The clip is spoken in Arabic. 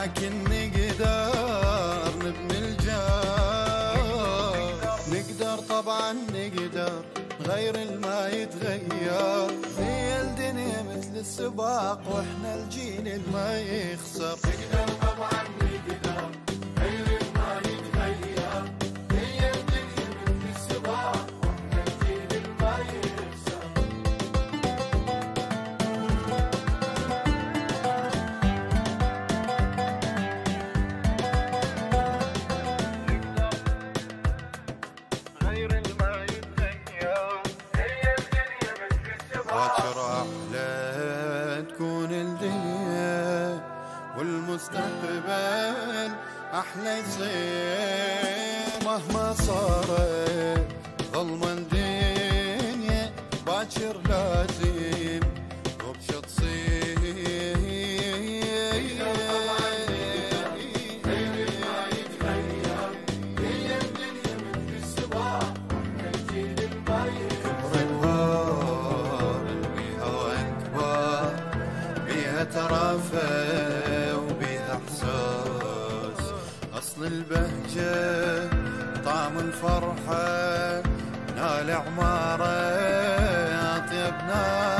لكن نقدر نبني الجار. نقدر طبعا نقدر غير الما يتغير. هي الدنيا مثل السباق واحنا الجيل الما يخسر. نقدر طبعا نقدر غير الما يتغير. هي الدنيا مثل السباق واحنا الجيل الما يخسر. باكر أحلى تكون الدنيا والمستقبل أحلى يصير. مهما صارت ظلمة الدنيا باكر لازم وبش تصير. ترافع وبيها احساس اصل البهجة طعم الفرحة نال عمارة اطيب ناس.